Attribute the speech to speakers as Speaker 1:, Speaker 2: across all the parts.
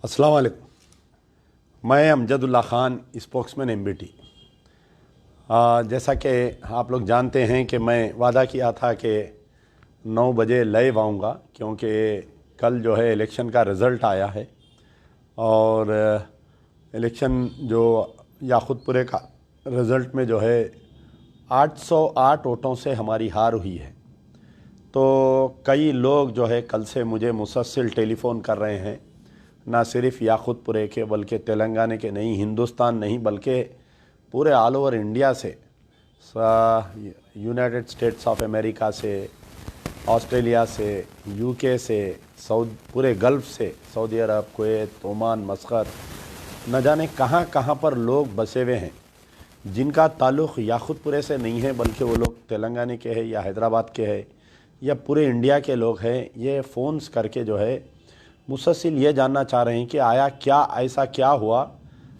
Speaker 1: अस्सलाम वालेकुम। मैं अमजदुल्ला ख़ान, स्पोक्समैन एमबीटी। जैसा कि आप लोग जानते हैं कि मैं वादा किया था कि 9 बजे लाइव आऊँगा, क्योंकि कल जो है इलेक्शन का रिज़ल्ट आया है और इलेक्शन जो याक़ूतपुरे का रिज़ल्ट में जो है 808 वोटों से हमारी हार हुई है। तो कई लोग जो है कल से मुझे मुसलसल टेलीफ़ोन कर रहे हैं, ना सिर्फ याक़ूतपुरे के बल्कि तेलंगाना के नहीं, हिंदुस्तान नहीं बल्कि पूरे ऑल ओवर इंडिया से, यूनाइटेड स्टेट्स ऑफ अमेरिका से, ऑस्ट्रेलिया से, यूके से, पूरे गल्फ़ से, सऊदी अरब, कुवैत, ओमान, मस्कत, न जाने कहाँ कहाँ पर लोग बसे हुए हैं जिनका ताल्लुक़ याक़ूतपुरे से नहीं है बल्कि वो लोग तेलंगाना के हैं या हैदराबाद के हैं या पूरे इंडिया के लोग हैं। ये फ़ोन्स करके जो है मुसलसल ये जानना चाह रहे हैं कि आया क्या, ऐसा क्या हुआ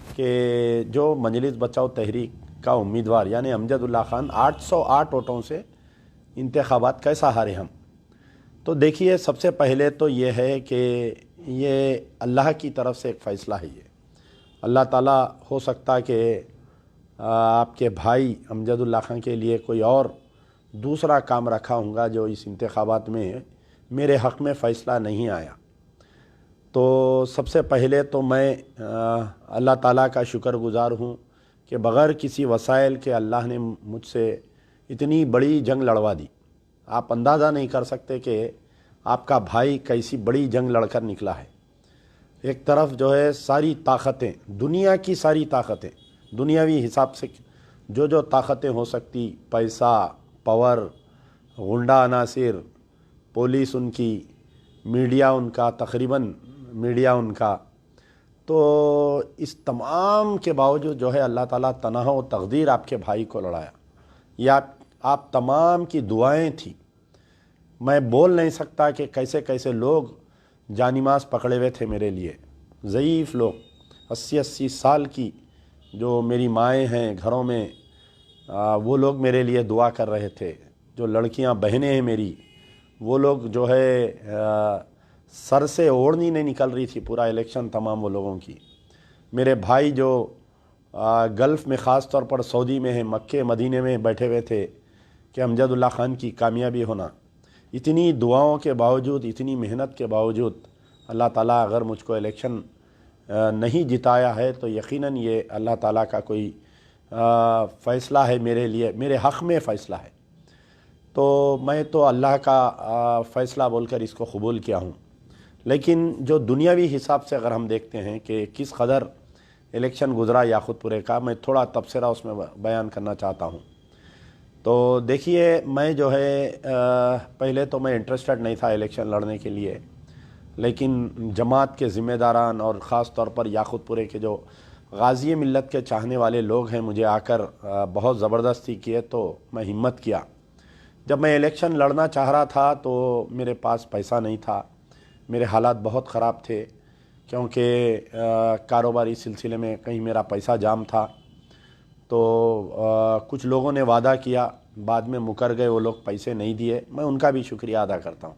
Speaker 1: कि जो मजलिस बचाओ तहरीक का उम्मीदवार यानी अमजदुल्ला ख़ान 808 वोटों से इंतखाबात कैसा हारे हम। तो देखिए, सबसे पहले तो ये है कि ये अल्लाह की तरफ से एक फ़ैसला है। ये अल्लाह ताला हो सकता कि आपके भाई अमजदुल्ला ख़ान के लिए कोई और दूसरा काम रखा होगा जो इस इंतखाबात में मेरे हक़ में फ़ैसला नहीं आया। तो सबसे पहले तो मैं अल्लाह ताला का शुक्रगुज़ार हूँ कि बग़ैर किसी वसाइल के अल्लाह ने मुझसे इतनी बड़ी जंग लड़वा दी। आप अंदाज़ा नहीं कर सकते कि आपका भाई कैसी बड़ी जंग लड़कर निकला है। एक तरफ जो है सारी ताकतें, दुनिया की सारी ताकतें, दुनियावी हिसाब से जो ताकतें हो सकती, पैसा, पावर, गुंडा अनासिर, पुलिस उनकी, मीडिया उनका, तकरीबन मीडिया उनका, तो इस तमाम के बावजूद जो है अल्लाह ताला तनहा व तकदीर आपके भाई को लड़ाया। या आप तमाम की दुआएं थी। मैं बोल नहीं सकता कि कैसे कैसे लोग जानिमाज़ पकड़े हुए थे मेरे लिए, ज़ईफ़ लोग, 80-80 साल की जो मेरी माएँ हैं घरों में, वो लोग मेरे लिए दुआ कर रहे थे। जो लड़कियां बहनें हैं मेरी, वो लोग जो है सर से ओढ़नी नहीं निकल रही थी पूरा इलेक्शन तमाम वो लोगों की। मेरे भाई जो गल्फ़ में, ख़ास तौर पर सऊदी में है, मक्के मदीने में बैठे हुए थे कि अमजदुल्ला ख़ान की कामयाबी होना। इतनी दुआओं के बावजूद, इतनी मेहनत के बावजूद अल्लाह ताला अगर मुझको इलेक्शन नहीं जिताया है तो यकीनन ये अल्लाह ताला का कोई फ़ैसला है मेरे लिए, मेरे हक़ में फ़ैसला है। तो मैं तो अल्लाह का फ़ैसला बोलकर इसको कबूल किया हूँ। लेकिन जो दुनियावी हिसाब से अगर हम देखते हैं कि किस कदर इलेक्शन गुज़रा याक़ूतपुरे का, मैं थोड़ा तबसरा उसमें बयान करना चाहता हूँ। तो देखिए, मैं जो है पहले तो मैं इंटरेस्टेड नहीं था इलेक्शन लड़ने के लिए, लेकिन जमात के ज़िम्मेदारान और ख़ास तौर पर याक़ूतपुरे के जो गाज़ी मिल्लत के चाहने वाले लोग हैं मुझे आकर बहुत ज़बरदस्ती किए, तो मैं हिम्मत किया। जब मैं इलेक्शन लड़ना चाह रहा था तो मेरे पास पैसा नहीं था, मेरे हालात बहुत ख़राब थे, क्योंकि कारोबारी सिलसिले में कहीं मेरा पैसा जाम था। तो कुछ लोगों ने वादा किया, बाद में मुकर गए, वो लोग पैसे नहीं दिए, मैं उनका भी शुक्रिया अदा करता हूँ।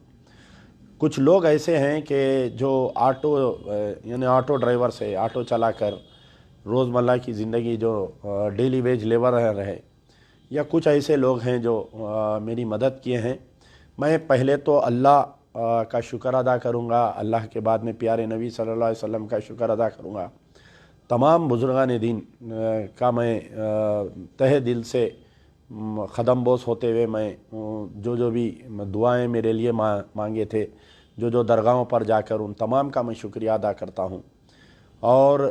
Speaker 1: कुछ लोग ऐसे हैं कि जो ऑटो यानी ऑटो ड्राइवर से ऑटो चलाकर रोज़मर्रा की ज़िंदगी, जो डेली वेज लेबर रहे, या कुछ ऐसे लोग हैं जो मेरी मदद किए हैं। मैं पहले तो अल्लाह का शुक्र अदा करूँगा, अल्लाह के बाद में प्यारे नबी सल्लल्लाहु अलैहि वसल्लम का शुक्र अदा करूँगा, तमाम बुज़ुर्गान दीन का मैं तहे दिल से ख़दम बोस होते हुए मैं जो भी दुआएं मेरे लिए मांगे थे, जो दरगाहों पर जाकर उन तमाम का मैं शुक्रिया अदा करता हूँ। और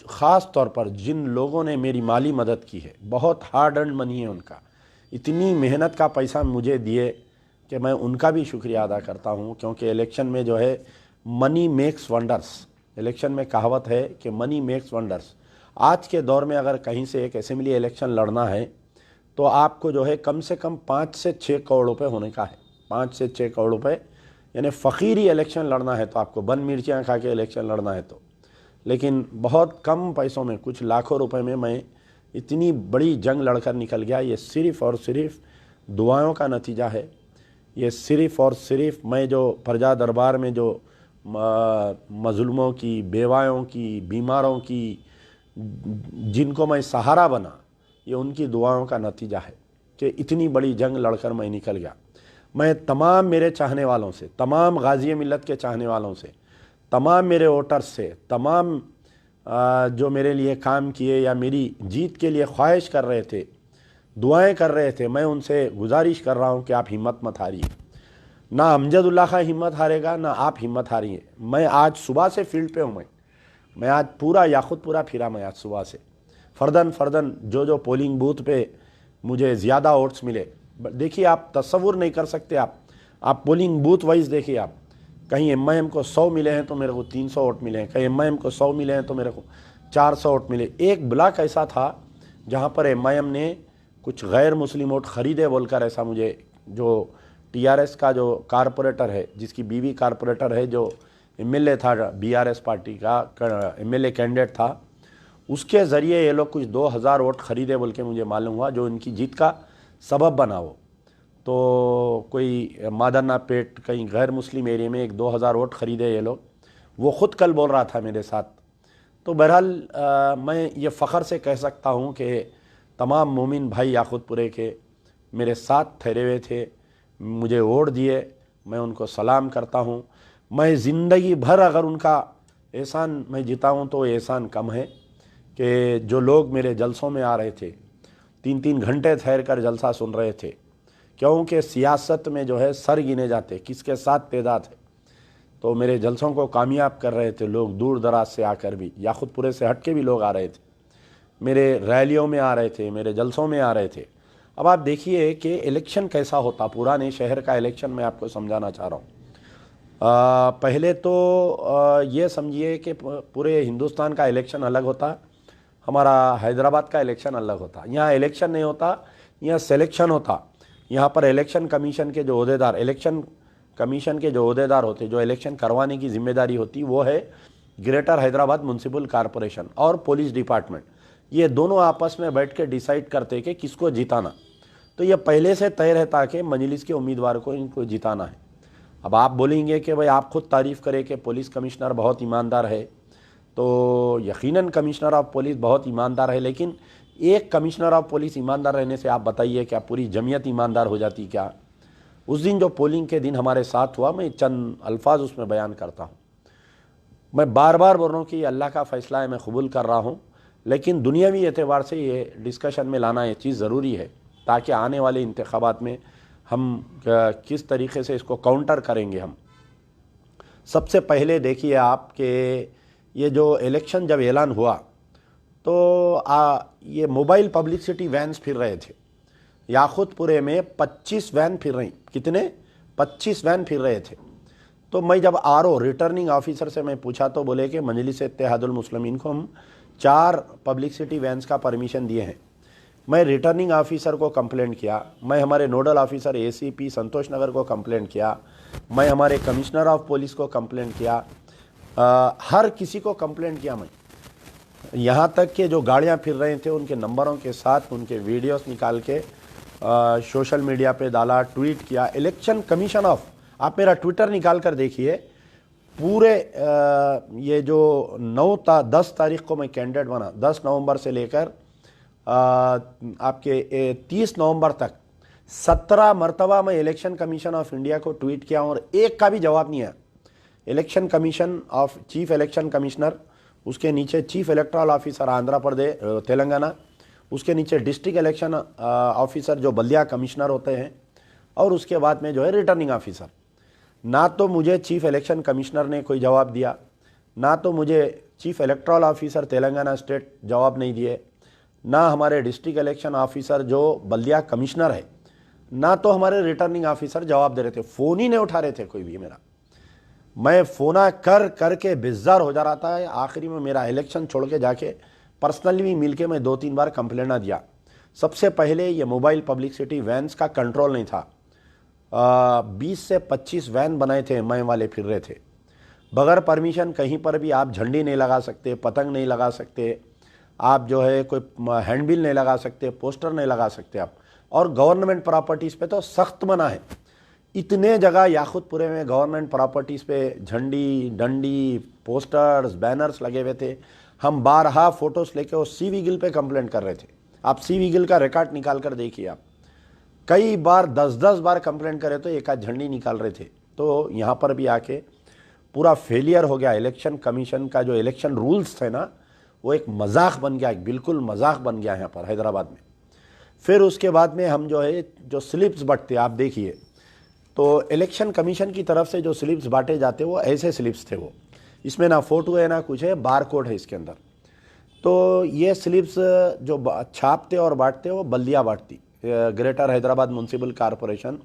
Speaker 1: ख़ास तौर पर जिन लोगों ने मेरी माली मदद की है, बहुत हार्ड अर्न मनी है उनका, इतनी मेहनत का पैसा मुझे दिए कि मैं उनका भी शुक्रिया अदा करता हूँ। क्योंकि इलेक्शन में जो है मनी मेक्स वंडर्स, इलेक्शन में कहावत है कि मनी मेक्स वंडर्स। आज के दौर में अगर कहीं से एक असेंबली इलेक्शन लड़ना है तो आपको जो है कम से कम 5 से 6 करोड़ रुपए होने का है। 5 से 6 करोड़ रुपए, यानी फ़कीरी इलेक्शन लड़ना है तो आपको बन मिर्चियाँ खा के इलेक्शन लड़ना है तो। लेकिन बहुत कम पैसों में, कुछ लाखों रुपए में मैं इतनी बड़ी जंग लड़कर निकल गया। ये सिर्फ़ और सिर्फ दुआओं का नतीजा है। ये सिर्फ़ और सिर्फ मैं जो प्रजा दरबार में जो मजलूमों की, बेवायों की, बीमारों की, जिनको मैं सहारा बना, ये उनकी दुआओं का नतीजा है कि इतनी बड़ी जंग लड़कर मैं निकल गया। मैं तमाम मेरे चाहने वालों से, तमाम गाज़ी मिल्लत के चाहने वालों से, तमाम मेरे वोटर्स से, तमाम जो मेरे लिए काम किए या मेरी जीत के लिए ख्वाहिश कर रहे थे, दुआएं कर रहे थे, मैं उनसे गुजारिश कर रहा हूं कि आप हिम्मत मत हारिए। ना अमजदुल्ला खां हिम्मत हारेगा, ना आप हिम्मत हारिए। मैं आज सुबह से फील्ड पे हूँ। मैं आज पूरा याकुतपुरा फिरा। मैं आज सुबह से फर्दन जो पोलिंग बूथ पे मुझे ज़्यादा वोट्स मिले, देखिए आप तसव्वुर नहीं कर सकते। आप पोलिंग बूथ वाइज देखिए। आप कहीं एमआईएम को 100 मिले हैं तो मेरे को 300 वोट मिले हैं, कहीं एमआईएम को 100 मिले हैं तो मेरे को 400 वोट मिले। एक ब्लॉक ऐसा था जहाँ पर एमआईएम ने कुछ गैर मुस्लिम वोट खरीदे बोलकर, ऐसा मुझे, जो टीआरएस का जो कारपोरेटर है, जिसकी बीवी कारपोरेटर है, जो एमएलए था, बीआरएस पार्टी का एमएलए कैंडिडेट था, उसके ज़रिए ये लोग कुछ 2000 वोट खरीदे बोल के मुझे मालूम हुआ, जो इनकी जीत का सबब बना। वो तो कोई मादरना पेट कहीं गैर मुस्लिम एरिया में एक 2000 वोट खरीदे ये लोग। वो ख़ुद कल बोल रहा था मेरे साथ। तो बहरहाल मैं ये फ़ख्र से कह सकता हूँ कि तमाम मोमिन भाई याकुतपुरे के मेरे साथ ठहरे हुए थे, मुझे वोट दिए, मैं उनको सलाम करता हूँ। मैं ज़िंदगी भर अगर उनका एहसान मैं जिताऊँ तो एहसान कम है कि जो लोग मेरे जलसों में आ रहे थे, 3-3 घंटे ठहर कर जलसा सुन रहे थे, क्योंकि सियासत में जो है सर गिने जाते किसके साथ तेदाद है। तो मेरे जलसों को कामयाब कर रहे थे लोग, दूर दराज से आकर भी, याकुतपुरे से हट के भी लोग आ रहे थे, मेरे रैलियों में आ रहे थे, मेरे जलसों में आ रहे थे। अब आप देखिए कि इलेक्शन कैसा होता, पुराने शहर का इलेक्शन मैं आपको समझाना चाह रहा हूँ। पहले तो ये समझिए कि पूरे हिंदुस्तान का इलेक्शन अलग होता, हमारा हैदराबाद का इलेक्शन अलग होता। यहाँ इलेक्शन नहीं होता, यहाँ सिलेक्शन होता। यहाँ पर इलेक्शन कमीशन के जो अहदेदार, इलेक्शन कमीशन के जो अहदेदार होते, जो इलेक्शन करवाने की जिम्मेदारी होती, वो है ग्रेटर हैदराबाद म्यूनसिपल कॉरपोरेशन और पुलिस डिपार्टमेंट। ये दोनों आपस में बैठ के डिसाइड करते कि किसको जिताना। तो ये पहले से तय रहता कि मजलिस के उम्मीदवार को इनको जिताना है। अब आप बोलेंगे कि भाई आप खुद तारीफ़ करें कि पुलिस कमिश्नर बहुत ईमानदार है, तो यकीनन कमिश्नर ऑफ पुलिस बहुत ईमानदार है, लेकिन एक कमिश्नर ऑफ पुलिस ईमानदार रहने से आप बताइए क्या पूरी जमीयत ईमानदार हो जाती क्या? उस दिन जो पोलिंग के दिन हमारे साथ हुआ, मैं चंद अल्फाज उसमें बयान करता हूँ। मैं बार बार बोल रहा हूँ कि अल्लाह का फ़ैसला है, मैं कबूल कर रहा हूँ, लेकिन दुनियावी एतबार से ये डिस्कशन में लाना ये चीज़ ज़रूरी है ताकि आने वाले इंतखाबात में हम किस तरीके से इसको काउंटर करेंगे। हम सबसे पहले देखिए आप कि ये जो इलेक्शन जब ऐलान हुआ तो ये मोबाइल पब्लिसिटी वैन्स फिर रहे थे याकुतपुरे में। 25 वैन फिर रही। कितने? 25 वैन फिर रहे थे। तो मैं जब आरओ रिटर्निंग ऑफिसर से मैं पूछा तो बोले कि मजलिस इत्तेहादुल मुस्लिमीन को हम 4 पब्लिसिटी वैन्स का परमिशन दिए हैं। मैं रिटर्निंग ऑफिसर को कंप्लेंट किया, मैं हमारे नोडल ऑफिसर एसीपी संतोष नगर को कंप्लेंट किया, मैं हमारे कमिश्नर ऑफ पुलिस को कंप्लेंट किया, हर किसी को कंप्लेंट किया मैं। यहाँ तक कि जो गाड़ियाँ फिर रहे थे उनके नंबरों के साथ उनके वीडियोस निकाल के सोशल मीडिया पे डाला, ट्वीट किया। इलेक्शन कमीशन ऑफ, आप मेरा ट्विटर निकाल कर देखिए, पूरे ये जो 10 तारीख को मैं कैंडिडेट बना, 10 नवंबर से लेकर आपके 30 नवंबर तक 17 मरतबा मैं इलेक्शन कमीशन ऑफ इंडिया को ट्वीट किया और एक का भी जवाब नहीं आया। Election commission of chief election commissioner, उसके नीचे chief electoral officer Andhra Pradesh Telangana, उसके नीचे डिस्ट्रिक्ट इलेक्शन ऑफिसर जो बल्दिया कमिश्नर होते हैं, और उसके बाद में जो है रिटर्निंग ऑफिसर। ना तो मुझे चीफ इलेक्शन कमिश्नर ने कोई जवाब दिया, ना तो मुझे chief electoral officer Telangana state जवाब नहीं दिए, ना हमारे डिस्ट्रिक्ट इलेक्शन ऑफिसर जो बल्दिया कमिश्नर है, ना तो हमारे रिटर्निंग ऑफिसर जवाब दे रहे थे। फ़ोन ही नहीं उठा रहे थे कोई भी मेरा। मैं फ़ोना कर के बेजार हो जा रहा था। आखिरी में मेरा इलेक्शन छोड़ के जाके पर्सनली भी मिल के मैं 2-3 बार कंप्लेंट दिया। सबसे पहले ये मोबाइल पब्लिसिटी वैन्स का कंट्रोल नहीं था। 20 से 25 वैन बनाए थे एमआईएम वाले फिर रहे थे बगैर परमिशन। कहीं पर भी आप झंडी नहीं लगा सकते, पतंग नहीं लगा सकते, आप जो है कोई हैंडबिल नहीं लगा सकते, पोस्टर नहीं लगा सकते आप। और गवर्नमेंट प्रॉपर्टीज़ पे तो सख्त मना है इतने जगह याकुतपुरे में गवर्नमेंट प्रॉपर्टीज़ पे झंडी डंडी पोस्टर्स बैनर्स लगे हुए थे। हम बारहा फोटोज़ लेके वो सी विजिल पे कंप्लेंट कर रहे थे। आप सी विजिल का रिकॉर्ड निकाल कर देखिए, आप कई बार 10-10 बार कंप्लेंट करे तो एक आध झंडी निकाल रहे थे। तो यहाँ पर भी आके पूरा फेलियर हो गया। इलेक्शन कमीशन का जो इलेक्शन रूल्स थे ना, वो एक मजाक बन गया, एक बिल्कुल मजाक बन गया यहाँ पर हैदराबाद में। फिर उसके बाद में हम जो है जो स्लिप्स बंटते, आप देखिए तो इलेक्शन कमीशन की तरफ से जो स्लिप्स बांटे जाते वो ऐसे स्लिप्स थे, वो इसमें ना फोटो है ना कुछ है, बार कोड है इसके अंदर। तो ये स्लिप्स जो छापते और बांटते वो बल्दिया बांटती, ग्रेटर हैदराबाद म्यूनसिपल कॉरपोरेशन।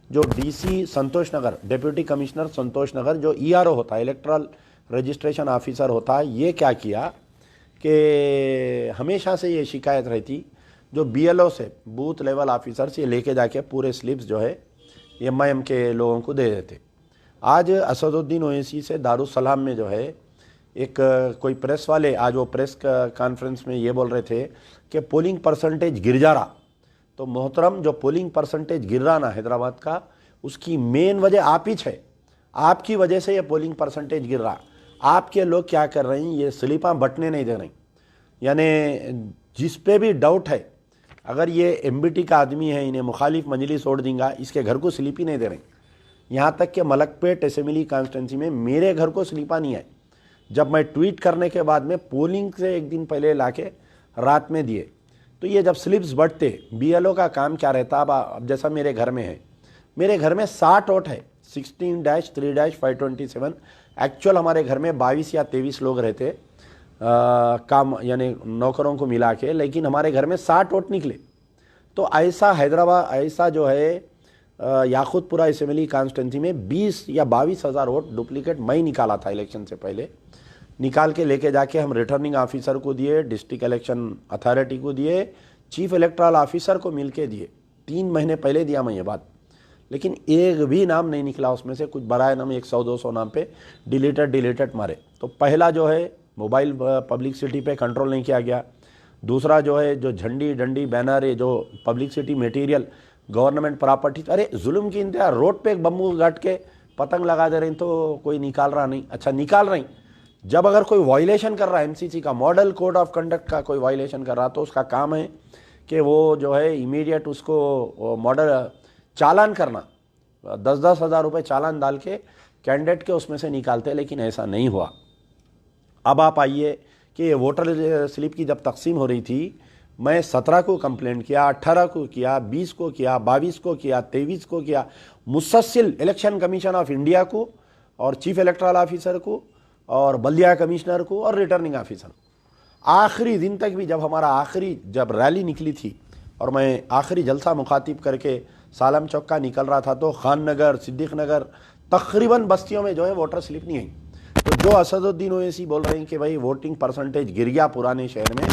Speaker 1: जो डीसी संतोष नगर, डिप्यूटी कमिश्नर संतोष नगर, जो ईआरओ होता है, इलेक्ट्रल रजिस्ट्रेशन ऑफिसर होता है, ये क्या किया कि हमेशा से ये शिकायत रहती, जो बीएलओ से बूथ लेवल ऑफिसर से लेके जाके पूरे स्लिप्स जो है एमआईएम के लोगों को दे देते। आज असदुद्दीन ओवैसी से दारुसलाम में जो है एक कोई प्रेस वाले आज वो प्रेस कॉन्फ्रेंस में ये बोल रहे थे कि पोलिंग परसेंटेज गिर जा रहा। तो मोहतरम, जो पोलिंग परसेंटेज गिर रहा ना हैदराबाद का, उसकी मेन वजह आप ही है। आपकी वजह से ये पोलिंग परसेंटेज गिर रहा। आपके लोग क्या कर रहे हैं, ये स्लिपां बंटने नहीं दे रहे। यानी जिस पे भी डाउट है, अगर ये एमबीटी का आदमी है, इन्हें मुखालिफ मजलिस छोड़ देंगे, इसके घर को स्लिप ही नहीं दे रहे। यहाँ तक कि मलकपेट असेंबली कॉन्स्टिट्यूंसी में मेरे घर को स्लिपा नहीं आए। जब मैं ट्वीट करने के बाद में पोलिंग से एक दिन पहले लाके रात में दिए, तो ये जब स्लिप्स बढ़ते, बीएलओ का काम क्या रहता। अब जैसा मेरे घर में है, मेरे घर में 60 वोट है, 16-3-527। एक्चुअल हमारे घर में 22 या 23 लोग रहते काम, यानी नौकरों को मिला के, लेकिन हमारे घर में 60 वोट निकले। तो ऐसा हैदराबाद, ऐसा जो है याकुतपुरा असेंबली कॉन्स्टिट्यूंसी में 20 या 22 हज़ार वोट डुप्लीकेट मैं निकाला था इलेक्शन से पहले। निकाल के लेके जाके हम रिटर्निंग ऑफिसर को दिए, डिस्ट्रिक्ट इलेक्शन अथॉरिटी को दिए, चीफ इलेक्टोरल ऑफिसर को मिल के दिए। 3 महीने पहले दिया मैं ये बात, लेकिन एक भी नाम नहीं निकला उसमें से। कुछ बराए नाम 100-200 नाम पे डिलीटेड मारे। तो पहला जो है मोबाइल पब्लिसिटी पे कंट्रोल नहीं किया गया। दूसरा जो है जो झंडी डंडी बैनर है, जो पब्लिसिटी मटेरियल गवर्नमेंट प्रॉपर्टी, अरे जुल्म की इंतहा, रोड पे एक बम्बू गाट के पतंग लगा दे रहे हैं तो कोई निकाल रहा नहीं। अच्छा निकाल रही, जब अगर कोई वायलेशन कर रहा है एमसीसी का, मॉडल कोड ऑफ कंडक्ट का कोई वायलेशन कर रहा, तो उसका काम है कि वो जो है इमीडिएट उसको मॉडल चालान करना, 10-10 हज़ार रुपये चालान डाल के कैंडिडेट के उसमें से निकालते। लेकिन ऐसा नहीं हुआ। अब आप आइए कि वोटर स्लिप की जब तकसीम हो रही थी, मैं 17 को कंप्लेंट किया, 18 को किया, 20 को किया, 22 को किया, 23 को किया, मुसलसिल इलेक्शन कमीशन ऑफ इंडिया को और चीफ इलेक्टोरल ऑफिसर को और बल्दिया कमिश्नर को और रिटर्निंग ऑफिसर को। आखिरी दिन तक भी, जब हमारा आखिरी जब रैली निकली थी और मैं आखिरी जलसा मुखातिब करके सालम चौक का निकल रहा था, तो खान नगर, सिद्दीक नगर, तकरीबन बस्तियों में जो है वोटर स्लिप नहीं आई। तो जो असदुद्दीन ओवैसी बोल रहे हैं कि भाई वोटिंग परसेंटेज गिर गया पुराने शहर में,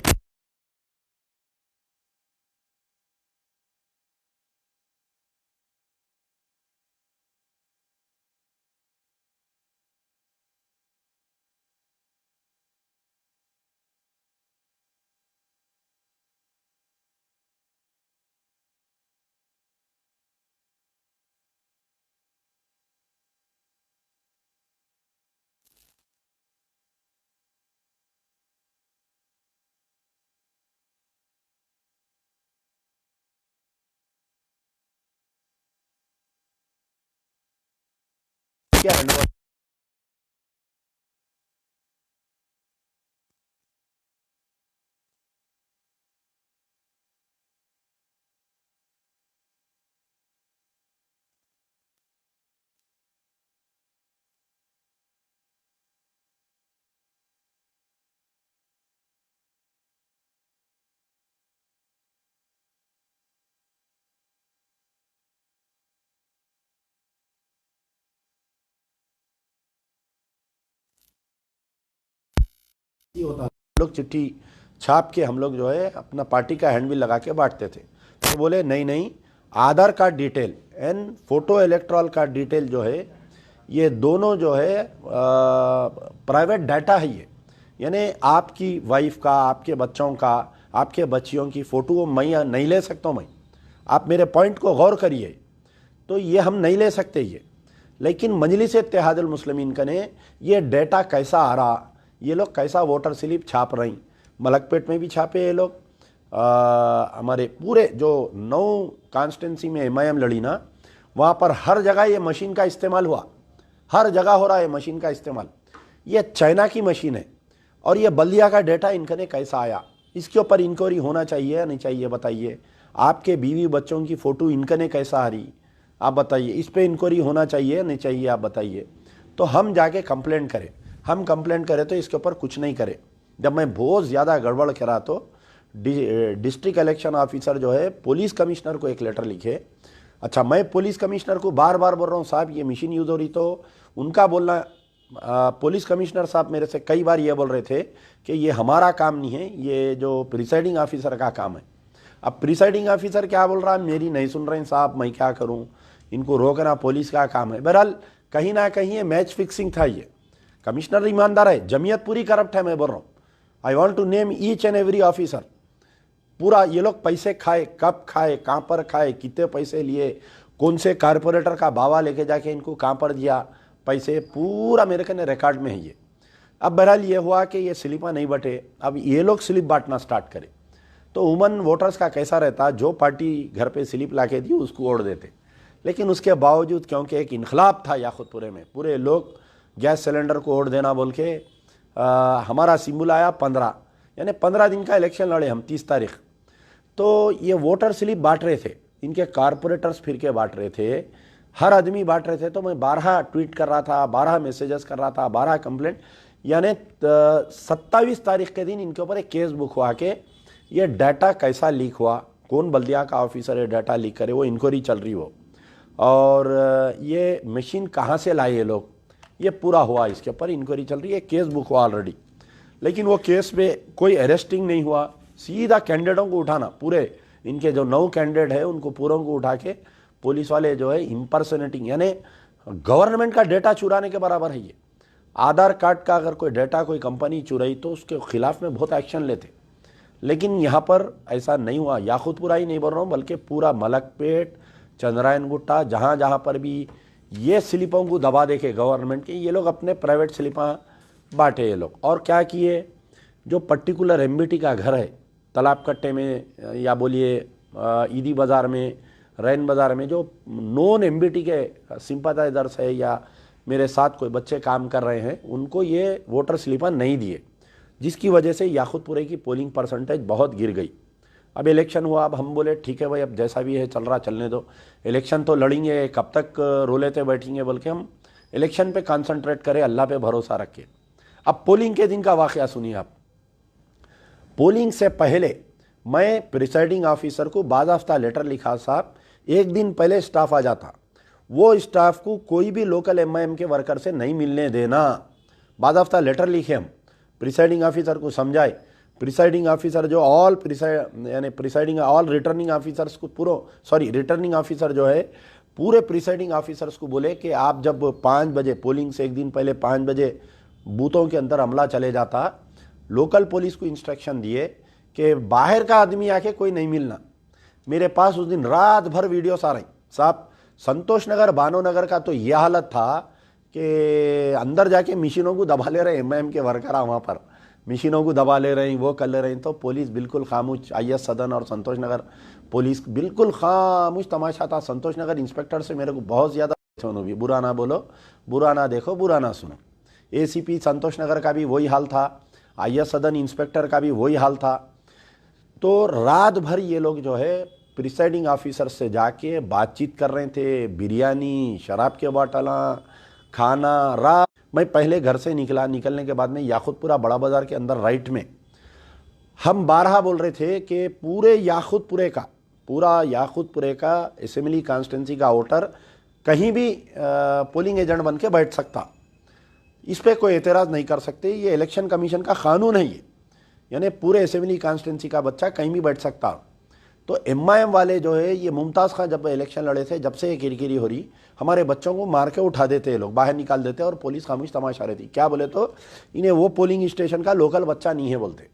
Speaker 1: क्या हैंडओवर होता, लोग चिट्ठी छाप के हम लोग जो है अपना पार्टी का हैंडबिल लगा के बांटते थे। तो बोले नहीं नहीं, Aadhaar card detail and photo electoral card detail जो है, ये दोनों जो है प्राइवेट डाटा है ये। यानी आपकी वाइफ का, आपके बच्चों का, आपके बच्चियों की फ़ोटो मैं नहीं ले सकता हूँ मैं। आप मेरे पॉइंट को गौर करिए। तो ये हम नहीं ले सकते ये। लेकिन मजलिस इत्तेहादुल मुस्लिमीन का ने ये डेटा कैसा आ रहा, ये लोग कैसा वोटर स्लिप छाप रही, मलकपेट में भी छापे ये लोग, हमारे पूरे जो 9 कॉन्स्टिट्यूंसी में एमआईएम लड़ी ना, वहाँ पर हर जगह ये मशीन का इस्तेमाल हुआ, हर जगह हो रहा है मशीन का इस्तेमाल। ये चाइना की मशीन है और ये बल्दिया का डेटा इनके ने कैसा आया, इसके ऊपर इंक्वायरी होना चाहिए या नहीं चाहिए बताइए। आपके बीवी बच्चों की फ़ोटो इनके ने कैसा आ रही आप बताइए, इस पर इंक्वायरी होना चाहिए या नहीं चाहिए आप बताइए। तो हम जाके कंप्लेंट करें, हम कंप्लेंट करें तो इसके ऊपर कुछ नहीं करें। जब मैं बहुत ज़्यादा गड़बड़ करा तो डिस्ट्रिक्ट इलेक्शन ऑफिसर जो है पुलिस कमिश्नर को एक लेटर लिखे। अच्छा, मैं पुलिस कमिश्नर को बार बार बोल रहा हूँ साहब ये मशीन यूज़ हो रही, तो उनका बोलना पुलिस कमिश्नर साहब मेरे से कई बार ये बोल रहे थे कि ये हमारा काम नहीं है, ये जो प्रिसाइडिंग ऑफिसर का काम है। अब प्रिसाइडिंग ऑफिसर क्या बोल रहा है, मेरी नहीं सुन रहे हैं साहब, मैं क्या करूं, इनको रोकना पुलिस का काम है। बहरहाल कहीं ना कहीं ये मैच फिक्सिंग था। ये कमिश्नर ईमानदार है, जमीयत पूरी करप्ट है, मैं बोल रहा हूँ। I want to name each and every officer. पूरा ये लोग पैसे खाए, कब खाए, कहाँ पर खाए, कितने पैसे लिए, कौन से कारपोरेटर का बावा लेके जाके इनको कहाँ पर दिया पैसे, पूरा मेरे कहने रिकॉर्ड में है ये। अब बहरहाल ये हुआ कि ये स्लिपा नहीं बटे, अब ये लोग स्लिप बांटना स्टार्ट करें। तो वुमन वोटर्स का कैसा रहता, जो पार्टी घर पे स्लिप ला के दी उसको ओढ़ देते। लेकिन उसके बावजूद क्योंकि एक इनकलाब था याकुतपुरे में, पूरे लोग गैस सिलेंडर को ओढ़ देना बोल के हमारा सिंबल आया 15, यानी 15 दिन का इलेक्शन लड़े हम 30 तारीख। तो ये वोटर स्लिप बांट रहे थे, इनके कारपोरेटर्स फिर के बांट रहे थे, हर आदमी बांट रहे थे। तो मैं 12 ट्वीट कर रहा था, 12 मैसेजेस कर रहा था, 12 कंप्लेंट, यानी 27 तारीख के दिन इनके ऊपर एक केस बुक हुआ कि ये डाटा कैसा लीक हुआ, कौन बल्दिया का ऑफिसर है डाटा लीक करे, वो इंक्वायरी चल रही हो, और ये मशीन कहाँ से लाए ये लोग, ये पूरा हुआ, इसके ऊपर इंक्वायरी चल रही है, केस बुक हुआ ऑलरेडी। लेकिन वो केस में कोई अरेस्टिंग नहीं हुआ, सीधा कैंडिडेटों को उठाना, पूरे इनके जो 9 कैंडिडेट है उनको पूरों को उठा के पुलिस वाले जो है इम्पर्सनेटिंग, यानी गवर्नमेंट का डेटा चुराने के बराबर है ये। आधार कार्ड का अगर कोई डेटा कोई कंपनी चुराई तो उसके खिलाफ में बहुत एक्शन लेते, लेकिन यहाँ पर ऐसा नहीं हुआ। याकुतपुरा ही नहीं बोल रहा हूँ, बल्कि पूरा मलकपेट, चंद्रायन गुट्टा, जहाँ जहाँ पर भी ये स्लिपों को दबा देखे गवर्नमेंट के, ये लोग अपने प्राइवेट स्लिपां बांटे ये लोग। और क्या किए, जो पर्टिकुलर एमबीटी का घर है तालाब कट्टे में, या बोलिए ईदी बाज़ार में, रैन बाज़ार में, जो नॉन एमबीटी के सिंपैथाइजर्स है या मेरे साथ कोई बच्चे काम कर रहे हैं, उनको ये वोटर स्लिपां नहीं दिए, जिसकी वजह से याकुतपुरे की पोलिंग परसेंटेज बहुत गिर गई। अब इलेक्शन हुआ, अब हम बोले ठीक है भाई, अब जैसा भी है चल रहा चलने दो, इलेक्शन तो लड़ेंगे, कब तक रो लेते बैठेंगे, बल्कि हम इलेक्शन पे कंसंट्रेट करें, अल्लाह पे भरोसा रखें। अब पोलिंग के दिन का वाक़या सुनिए आप। पोलिंग से पहले मैं प्रिसाइडिंग ऑफिसर को बाज़ाफ्ता लेटर लिखा, साहब एक दिन पहले स्टाफ आ जाता, वो स्टाफ को कोई भी लोकल एमआईएम के वर्कर से नहीं मिलने देना, बाज़ाफ्ता लेटर लिखे हम, प्रिसाइडिंग ऑफिसर को समझाए। प्रिसाइडिंग ऑफिसर जो ऑल रिटर्निंग ऑफिसर्स को रिटर्निंग ऑफिसर जो है पूरे प्रिसाइडिंग ऑफिसर्स को बोले कि आप जब 5 बजे पोलिंग से एक दिन पहले 5 बजे बूथों के अंदर हमला चले जाता, लोकल पुलिस को इंस्ट्रक्शन दिए कि बाहर का आदमी आके कोई नहीं मिलना। मेरे पास उस दिन रात भर वीडियोस आ रही साहब, संतोष नगर, बानो नगर का तो यह हालत था कि अंदर जाके मशीनों को दबा ले रहे एमआईएम के वर्कर, वहाँ पर मशीनों को दबा ले रहे हैं, वो कर ले रहे हैं। तो पुलिस बिल्कुल खामोश, आईएस सदन और संतोष नगर पुलिस बिल्कुल खामोश तमाशा था। संतोष नगर इंस्पेक्टर से मेरे को बहुत ज़्यादा, सुनो भी, बुरा ना बोलो, बुरा ना देखो, बुरा ना सुनो। एसीपी संतोष नगर का भी वही हाल था, आईएस सदन इंस्पेक्टर का भी वही हाल था। तो रात भर ये लोग जो है प्रिसाइडिंग ऑफिसर से जाके बातचीत कर रहे थे, बिरयानी, शराब के बोतला, खाना। रात मैं पहले घर से निकला, निकलने के बाद में याकुतपुरा बड़ा बाज़ार के अंदर राइट में हम 12 बोल रहे थे कि पूरे याकुतपुरे का असेंबली कॉन्स्टिट्यूंसी का वोटर कहीं भी पोलिंग एजेंट बन के बैठ सकता, इस पर कोई एतराज़ नहीं कर सकते, ये इलेक्शन कमीशन का कानून है ये, यानी पूरे असेंबली कॉन्स्टिट्यूंसी का बच्चा कहीं भी बैठ सकता। तो एमआईएम वाले जो है, ये मुमताज़ खान जब इलेक्शन लड़े थे, जब से ये किरकिरी हो रही, हमारे बच्चों को मार के उठा देते हैं लोग, बाहर निकाल देते और पुलिस खामोश तमाशा रहती। क्या बोले तो इन्हें वो पोलिंग स्टेशन का लोकल बच्चा नहीं है बोलते।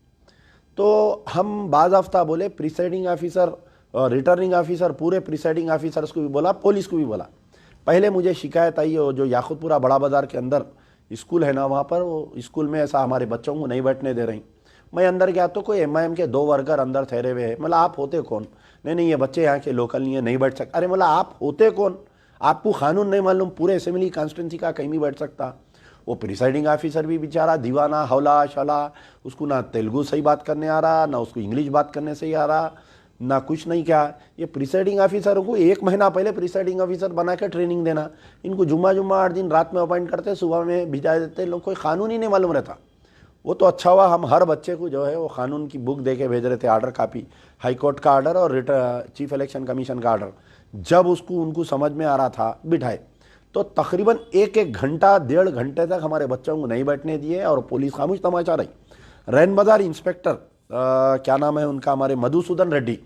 Speaker 1: तो हम बाज़ाफ्ता बोले प्रिसाइडिंग ऑफिसर और रिटर्निंग ऑफिसर पूरे प्रिसाइडिंग ऑफिसर्स को भी बोला, पुलिस को भी बोला। पहले मुझे शिकायत आई जो याकुतपुरा बड़ा बाज़ार के अंदर स्कूल है ना, वहाँ पर वो स्कूल में ऐसा हमारे बच्चों को नहीं बैठने दे रही। मैं अंदर गया तो कोई MIM के 2 वर्कर अंदर ठहरे हुए हैं। मतलब आप होते कौन? नहीं ये बच्चे यहाँ के लोकल नहीं है, नहीं बैठ सकते। अरे मतलब आप होते कौन? आपको कानून नहीं मालूम? पूरे असेंबली कॉन्स्टिट्यूंसी का कहीं भी बैठ सकता। वो प्रिसाइडिंग ऑफिसर भी बेचारा दीवाना हौला शला, उसको ना तेलुगु सही बात करने आ रहा, ना उसको इंग्लिश बात करने सही आ रहा, ना कुछ नहीं। क्या ये प्रिसाइडिंग ऑफिसरों को 1 महीना पहले प्रिसाइडिंग ऑफिसर बना के ट्रेनिंग देना, इनको जुम्मा 8 दिन रात में अपॉइंट करते, सुबह में भिजा देते। लोग कोई कानून ही नहीं मालूम रहता। वो तो अच्छा हुआ हम हर बच्चे को जो है वो कानून की बुक दे के भेज रहे थे, ऑर्डर कॉपी, हाई कोर्ट का ऑर्डर और चीफ इलेक्शन कमीशन का ऑर्डर। जब उसको उनको समझ में आ रहा था बिठाए, तो तकरीबन 1 घंटा 1.5 घंटे तक हमारे बच्चों को नहीं बैठने दिए और पुलिस खामोश तमाचा रही। रैन बाजार इंस्पेक्टर क्या नाम है उनका, हमारे मधुसूदन रेड्डी,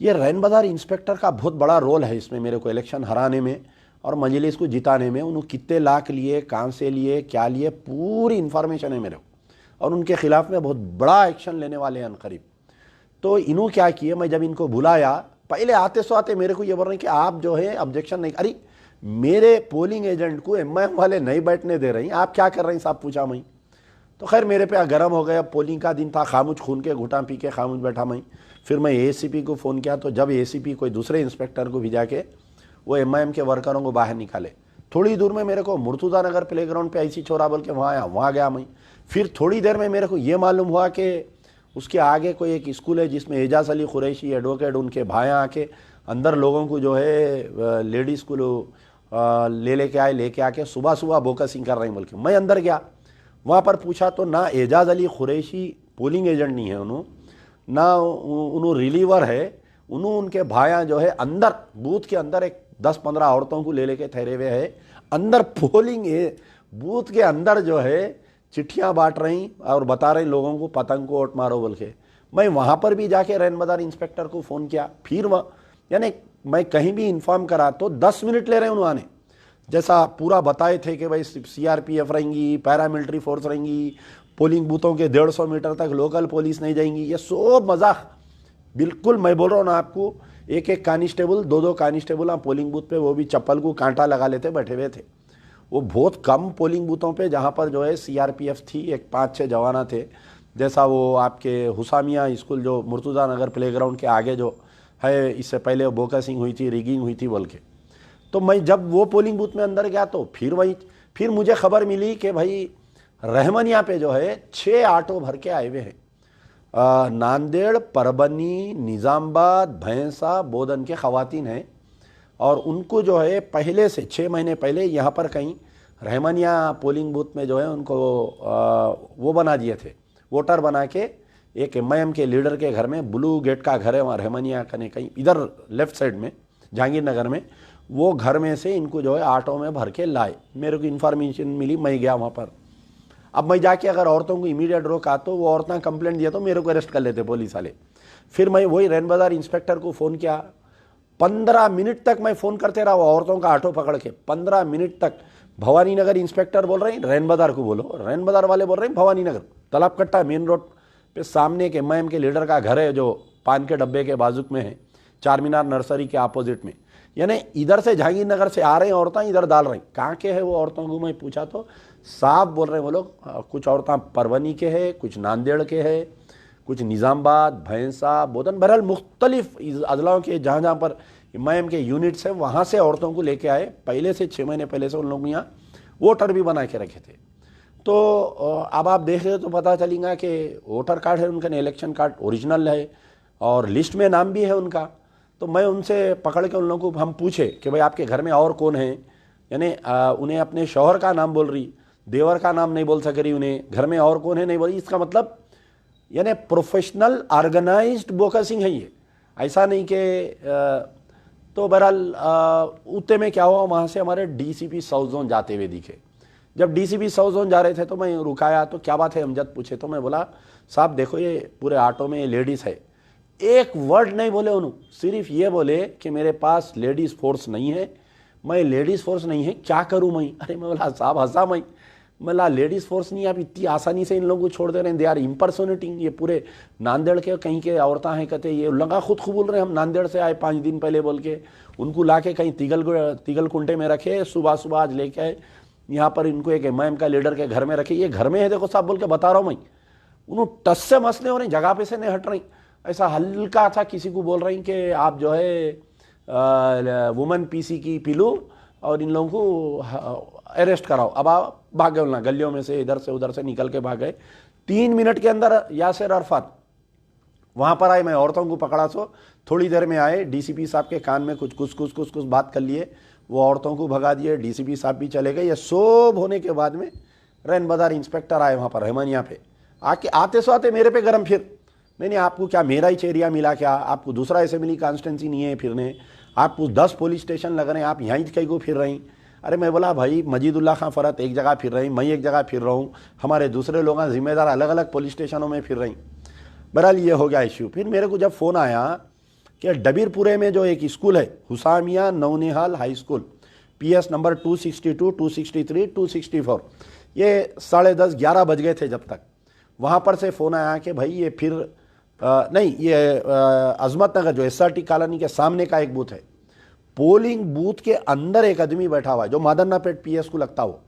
Speaker 1: ये रैन बाजार इंस्पेक्टर का बहुत बड़ा रोल है इसमें मेरे को इलेक्शन हराने में और मजलिस को जिताने में। उन्होंने कितने लाख लिए, कहाँ से लिए, क्या लिए, पूरी इन्फॉर्मेशन है मेरे को, और उनके खिलाफ में बहुत बड़ा एक्शन लेने वाले हैं करीब। तो इन्हों क्या किए, मैं जब इनको बुलाया, पहले आते सो आते मेरे को ये बोल रहे हैं कि आप जो है ऑब्जेक्शन नहीं। अरे मेरे पोलिंग एजेंट को MIM वाले नहीं बैठने दे रही, आप क्या कर रहे हैं साहब, पूछा मैं। तो खैर मेरे पे गर्म हो गया, पोलिंग का दिन था, खामोश खून के घुटा पी के खामोश बैठा मैं। फिर मैं ACP को फ़ोन किया, तो जब ACP कोई दूसरे इंस्पेक्टर को भिजा के वो MIM के वर्करों को बाहर निकाले। थोड़ी दूर में मेरे को मुर्तुज़ा नगर प्लेग्राउंड पे ऐसी छोरा बोल के वहाँ गया मैं। फिर थोड़ी देर में मेरे को ये मालूम हुआ कि उसके आगे कोई एक स्कूल है जिसमें एजाज अली कुरैशी एडवोकेट उनके भाई आके अंदर लोगों को जो है लेडीज़ को लेके आके सुबह सुबह बोकसिंग कर रही बोल के। मैं अंदर गया, वहाँ पर पूछा तो ना एजाज अली कुरैशी पोलिंग एजेंट नहीं है उन्होंने, ना उन्होंने रिलीवर है। उनके भाया जो है अंदर बूथ के अंदर एक 10-15 औरतों को लेके ठहरे हुए है अंदर पोलिंग बूथ के अंदर जो है चिट्ठियाँ बांट रही और बता रही लोगों को पतंग को वोट मारो बोल के। मैं वहाँ पर भी जाके रैन बाजार इंस्पेक्टर को फ़ोन किया। फिर वह यानी मैं कहीं भी इन्फॉर्म करा तो 10 मिनट ले रहे हैं उन्होंने, जैसा पूरा बताए थे कि भाई CRPF रहेंगी, पैरामिलिट्री फोर्स रहेंगी, पोलिंग बूथों के 150 मीटर तक लोकल पुलिस नहीं जाएंगी। ये सब मजाक बिल्कुल। मैं बोल रहा हूँ ना आपको, एक कांस्टेबल 2 कांस्टेबल आप पोलिंग बूथ पे, वो भी चप्पल को कांटा लगा लेते बैठे हुए थे। वो बहुत कम पोलिंग बूथों पे जहाँ पर जो है CRPF थी, एक 5-6 जवाना थे। जैसा वो आपके हुसामिया स्कूल जो मुर्तुज़ा नगर प्लेग्राउंड के आगे जो है, इससे पहले बोकसिंग हुई थी, रिगिंग हुई थी बोल के। तो मैं जब वो पोलिंग बूथ में अंदर गया तो फिर मुझे खबर मिली कि भाई रहमनिया पे जो है 6 ऑटो भर के आए हुए हैं, नांदेड़, परबनी, निज़ामबाद, भैंसा, बोधन के ख़वातीन हैं। और उनको जो है पहले से 6 महीने पहले यहाँ पर कहीं रहमनिया पोलिंग बूथ में जो है उनको वो बना दिए थे, वोटर बना के। एक MIM के लीडर के घर में, ब्लू गेट का घर है वहाँ रहमनिया का, कहीं इधर लेफ्ट साइड में जहांगीर नगर में, वो घर में से इनको जो है ऑटो में भर के लाए। मेरे को इन्फॉर्मेशन मिली, मैं गया वहाँ पर। अब मैं जाके अगर औरतों को इमीडिएट रोका तो वो औरतें कंप्लेंट दिया तो मेरे को अरेस्ट कर लेते पुलिस वाले। फिर मैं वही रैन बाजार इंस्पेक्टर को फ़ोन किया, 15 मिनट तक मैं फ़ोन करते रहा, वो औरतों का ऑटो पकड़ के 15 मिनट तक। भवानी नगर इंस्पेक्टर बोल रहे हैं रैन बाजार को बोलो, रैन बाजार वाले बोल रहे हैं भवानी नगर। तालाब कट्टा मेन रोड पे सामने के MIM के लीडर का घर है जो पान के डब्बे के बाजुक में है, चार मीनार नर्सरी के अपोजिट में। यानी इधर से जहांगीर नगर से आ रहे हैं औरतें, इधर डाल रही। कहाँ के है वो औरतों को मैं पूछा तो साफ बोल रहे हैं वो लोग, कुछ औरतें परवनी के हैं, कुछ नांदेड़ के हैं, कुछ निज़ामबाद, भैंसा, बोधन, बहरहाल मुख्तलिफ अजलाओं के जहाँ जहाँ पर MIM के यूनिट्स हैं वहाँ से औरतों को लेके आए। पहले से 6 महीने पहले से उन लोगों यहाँ वोटर भी बना के रखे थे। तो अब आप देख रहे तो पता चलेगा कि वोटर कार्ड है उनका, इलेक्शन कार्ड ओरिजिनल है और लिस्ट में नाम भी है उनका। तो मैं उनसे पकड़ के उन लोगों को हम पूछे कि भाई आपके घर में और कौन है, यानी उन्हें अपने शौहर का नाम बोल रही, देवर का नाम नहीं बोल सक रही, उन्हें घर में और कौन है नहीं बोल रही। इसका मतलब यानी प्रोफेशनल ऑर्गेनाइज्ड बोकसिंग है ये, ऐसा नहीं कि तो बहरहाल उतने में क्या हुआ, वहाँ से हमारे DCP साउथ जोन जाते हुए दिखे। जब DCP साउथ जोन जा रहे थे तो मैं रुकाया, तो क्या बात है अमजद पूछे। तो मैं बोला साहब देखो ये पूरे ऑटो में लेडीज़ है। एक वर्ड नहीं बोले उन्होंने, सिर्फ ये बोले कि मेरे पास लेडीज़ फोर्स नहीं है, मैं लेडीज़ फोर्स नहीं है क्या करूँ मैं। अरे मैं बोला साहब हंसा मैं मतलब लेडीज फोर्स नहीं, आप इतनी आसानी से इन लोगों को छोड़ दे रहे हैं। They are impersonating. ये पूरे नांदेड़ के कहीं के औरतें हैं, कहते ये लगा खुद बोल रहे हैं हम नांदेड़ से आए 5 दिन पहले बोल के, उनको ला के कहीं तिगल कुंटे में रखे, सुबह सुबह आज लेके आए यहाँ पर, इनको एक एमआईएम का लीडर के घर में रखे। ये घर में है देखो साहब बोल के बता रहा हूँ मैं, उन्होंने टस से मसले हो रही, जगह पे से नहीं हट रही। ऐसा हल्का था किसी को बोल रही कि आप जो है वुमेन पीसी की पीलू और इन लोगों को अरेस्ट कराओ। अब आप भाग गए ना, गलियों में से इधर से उधर से निकल के भाग गए। 3 मिनट के अंदर यासिर अरफात वहां पर आए, मैं औरतों को पकड़ा सो, थोड़ी देर में आए, डीसीपी साहब के कान में कुछ बात कर लिए, वो औरतों को भगा दिए, डीसीपी साहब भी चले गए। ये सब होने के बाद में रैन बाजार इंस्पेक्टर आए वहां पर रहमानिया पे, आके आते सो आते मेरे पे गरम फिर, नहीं आपको क्या मेरा ही एरिया मिला क्या, आपको दूसरा असेंबली कॉन्स्टिट्यूंसी नहीं है फिरने, आपको 10 पुलिस स्टेशन लग रहे हैं, आप यहाँ कहीं को फिर रही। अरे मैं बोला भाई मजीदुल्लाह खां फरत एक जगह फिर रही, मैं एक जगह फिर रहा हूँ, हमारे दूसरे लोग जिम्मेदार अलग अलग पुलिस स्टेशनों में फिर रही। बहरहाल ये हो गया इश्यू। फिर मेरे को जब फ़ोन आया कि डबीरपुरे में जो एक स्कूल है हुसामिया नौनिहाल हाई स्कूल, PS नंबर 262, 263, 264, ये 10:30, 11 बज गए थे जब तक। वहाँ पर से फ़ोन आया कि भाई ये फिर नहीं, ये अजमत नगर जो SRT कॉलोनी के सामने का एक बूथ है, पोलिंग बूथ के अंदर एक आदमी बैठा हुआ है जो मादन्नापेट PS को लगता हो,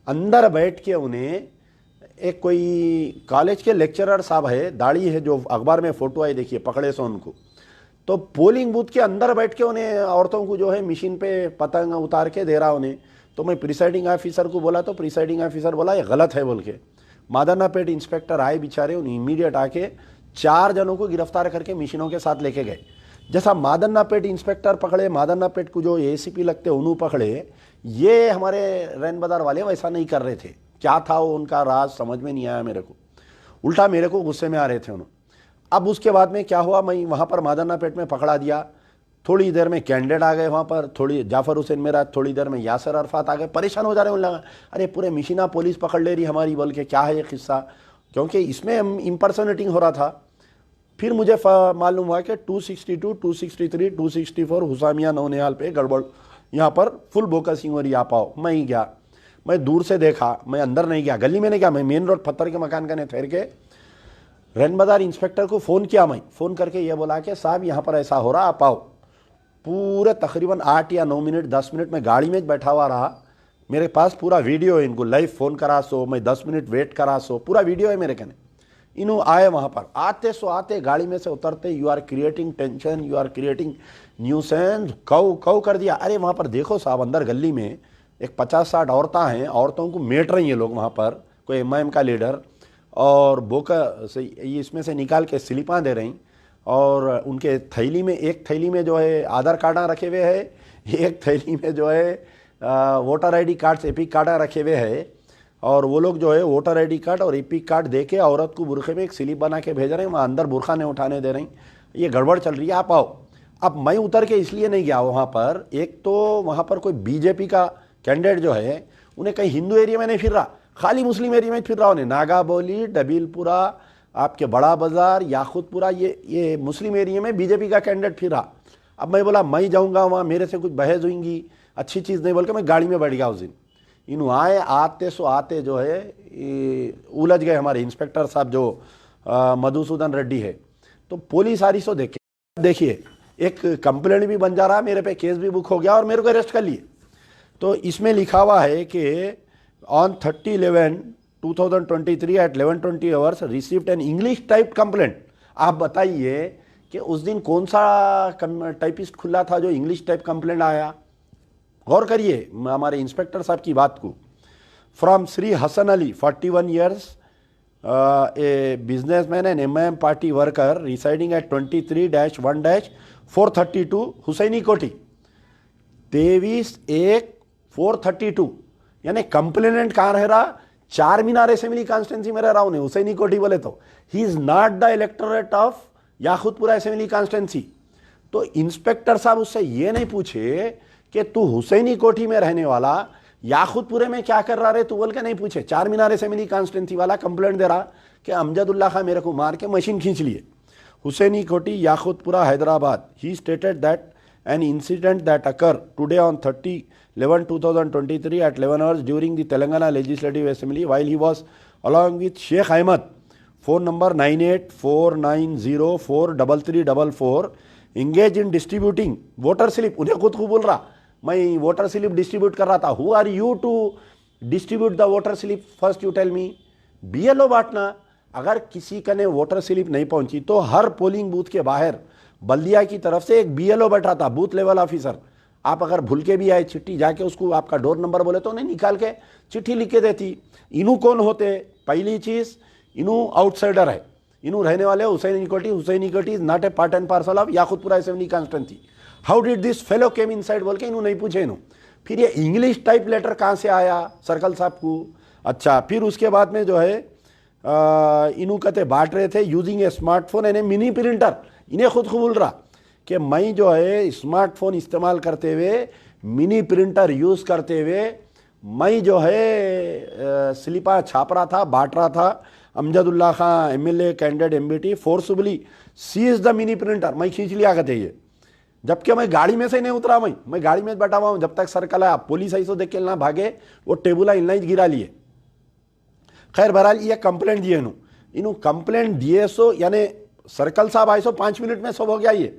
Speaker 1: अंदर बैठ के उन्हें एक कोई कॉलेज के लेक्चरर साहब है, दाढ़ी है, जो अखबार में फोटो आई देखिए, पकड़े सो उनको, तो पोलिंग बूथ के अंदर बैठ के उन्हें औरतों को जो है मशीन पे पतंग उतार के दे रहा उन्हें। तो मैं प्रिसाइडिंग ऑफिसर को बोला, तो प्रिसाइडिंग ऑफिसर बोला ये गलत है बोल के। मादन्नापेट इंस्पेक्टर आए बेचारे, उन्हें इमीडिएट आके 4 जनों को गिरफ्तार करके मशीनों के साथ लेके गए। जैसा मादन्नापेट इंस्पेक्टर पकड़े, मादन्नापेट को जो ACP लगते उन्होंने पकड़े, ये हमारे रैन बाजार वाले वैसा नहीं कर रहे थे। क्या था वो उनका राज समझ में नहीं आया मेरे को, उल्टा मेरे को गुस्से में आ रहे थे उन्होंने। अब उसके बाद में क्या हुआ, मैं वहाँ पर मादन्नापेट में पकड़ा दिया, थोड़ी देर में कैंडिडेट आ गए वहाँ पर, थोड़ी जाफर हुसैन मेरा, थोड़ी देर में यासिर अरफात आ गए। परेशान हो जा रहे हैं, लगा अरे पूरे मिशीना पुलिस पकड़ ले रही हमारी बोल के, क्या है ये किस्सा, क्योंकि इसमें इम्पर्सोनेटिंग हो रहा था। फिर मुझे मालूम हुआ कि 262, 263, 264 हुसामिया नौनिहाल पे गड़बड़, यहाँ पर फुल बोकसिंग हो रही, आप आओ। मैं ही गया, मैं दूर से देखा, मैं अंदर नहीं गया, गली में नहीं गया, मैं मेन रोड पत्थर के मकान का नहीं ठहर के रैन बाजार इंस्पेक्टर को फ़ोन किया। मैं फ़ोन करके ये बोला कि साहब यहाँ पर ऐसा हो रहा, आप आओ। पूरे तकरीबन 8 या 9 मिनट 10 मिनट में गाड़ी में बैठा हुआ रहा, मेरे पास पूरा वीडियो है, इनको लाइव फ़ोन करा सो, मैं 10 मिनट वेट करा सो, पूरा वीडियो है मेरे कहने। इन्हों आए वहाँ पर, आते सो आते गाड़ी में से उतरते, you are creating tension, you are creating nuisance, कौ कर दिया। अरे वहाँ पर देखो साहब, अंदर गली में एक 50-60 औरतें हैं, औरतों को मेट रही हैं लोग वहाँ पर, कोई MIM का लीडर, और बोका से इसमें से निकाल के स्लिपां दे रही, और उनके थैली में, एक थैली में जो है आधार कार्ड रखे हुए है, एक थैली में जो है voter ID card, epic card रखे हुए है, और वो लोग जो है वोटर ID कार्ड और एपिक कार्ड दे के औरत को बुरखे में एक स्लिप बना के भेज रहे हैं, वहाँ अंदर बुरखा नहीं उठाने दे रही। ये गड़बड़ चल रही है, आप आओ। अब मैं उतर के इसलिए नहीं गया वहाँ पर, एक तो वहाँ पर कोई BJP का कैंडिडेट जो है, उन्हें कहीं हिंदू एरिया में नहीं फिर रहा, खाली मुस्लिम एरिया में फिर रहा उन्हें, नागाबोली, डबीलपुरा, आपके बड़ा बाजार, याखुतपुरा, ये मुस्लिम एरिया में BJP का कैंडिडेट फिर रहा। अब मैं बोला मैं जाऊँगा वहाँ, मेरे से कुछ बहस होंगी, अच्छी चीज़ नहीं बोल के मैं गाड़ी में बैठ गया उस दिन। इन्हों आए, आते सो आते जो है उलझ गए हमारे इंस्पेक्टर साहब जो मधुसूदन रेड्डी है। तो पुलिस आ रही सो देखिए एक कंप्लेंट भी बन जा रहा है, मेरे पे केस भी बुक हो गया और मेरे को अरेस्ट कर लिए। तो इसमें लिखा हुआ है कि on 30/11/2023 at 11:20 hours received an English type complaint। आप बताइए कि उस दिन कौन सा टाइपिस्ट खुला था जो इंग्लिश टाइप कंप्लेंट आया। गौर करिए हमारे इंस्पेक्टर साहब की बात को। From Shri Hasan Ali 41 years, a businessman and MIM party worker residing at 23-1-432 Husaini Kothi, 23/1-432। यानी कंप्लेनेंट कहाँ रह रहा, चार मीनार असेंबली कॉन्स्टिट्यूंसी में रह रहा हूँ, हुसैनी कोठी बोले तो he is not the electorate of Yakutpura assembly constituency. तो इंस्पेक्टर साहब उससे ये नहीं पूछे कि तू हुसैनी कोठी में रहने वाला याखुतपुरे में क्या कर रहा रे तू बोल के नहीं पूछे, चार मीनार असेंबली कॉन्स्टिट्यूंसी वाला कंप्लेंट दे रहा कि अमजदुल्ला खां मेरे को मार के मशीन खींच लिए। Husaini Kothi Yakutpura Hyderabad. He stated that an incident that occurred today on 30/11/2023 at 11 hours during the Telangana Legislative Assembly while he was along with Sheikh Ahmed, phone number 9849043344, engaged in distributing voter slip. उन्हें खुद को बोल रहा मैं voter slip distribute कर रहा था. Who are you to distribute the voter slip? First you tell me. BLO बांटना. अगर किसी का ने वोटर स्लिप नहीं पहुंची तो हर पोलिंग बूथ के बाहर बल्दिया की तरफ से एक बीएलओ बैठा था, बूथ लेवल ऑफिसर. आप अगर भूल के भी आए चिट्ठी जाके उसको आपका डोर नंबर बोले तो नहीं निकाल के चिट्ठी लिख के देती. इनू कौन होते? पहली चीज इनू आउटसाइडर है. इनू रहने वाले हुसैनी कोटी is not a part and parcel of Yakutpura assembly constituency. How did this fellow came inside बोल के इनू नहीं पूछे. इनू फिर ये इंग्लिश टाइप लेटर कहाँ से आया सर्कल साहब को? अच्छा, फिर उसके बाद में जो है इनू कहते बांट रहे थे using A smartphone and A mini printer. इन्हें खुद बोल रहा कि मैं जो है स्मार्टफोन इस्तेमाल करते हुए, मिनी प्रिंटर यूज करते हुए मैं जो है स्लिपा छाप रहा था, बांट रहा था. Amjadullah Khan MLA candidate MBT forcefully seize the mini printer. मैं खींच लिया कहते ये, जबकि मैं गाड़ी में से नहीं उतरा. मैं गाड़ी में बैठा हुआ हूं. जब तक सर्कल आया पुलिस ऐसो देख के ना भागे, वो टेबुला इनलाइन गिरा लिए. खैर बहरहाल ये कंप्लेंट दिए इनू कंप्लेंट दिए सो यानी सर्कल साहब आए सो 5 मिनट में सब हो गया ये.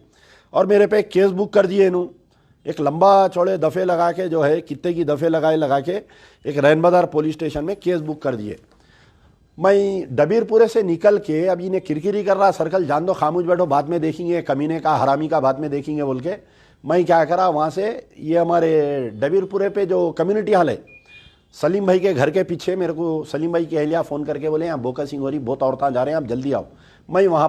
Speaker 1: और मेरे पे केस बुक कर दिए इनू. एक लंबा चौड़े दफ़े लगा के जो है कितने की दफ़े लगा के एक रैन बाजार पुलिस स्टेशन में केस बुक कर दिए. मैं डबीरपुरे से निकल के अब इन्हें किरकिरी कर रहा, सर्कल जान दो, खामोश बैठो, बाद में देखेंगे, कमीने का हरामी का बाद में देखेंगे बोल के. मैं क्या करा वहाँ से, ये हमारे डबीरपुरे पे जो कम्युनिटी हॉल है, सलीम भाई के घर के पीछे मेरे को सलीम भाई की अहलिया फ़ोन करके बोले यहाँ बोकसिंग हो रही, बहुत औरतें जा रहे हैं, आप जल्दी आओ. मैं वहाँ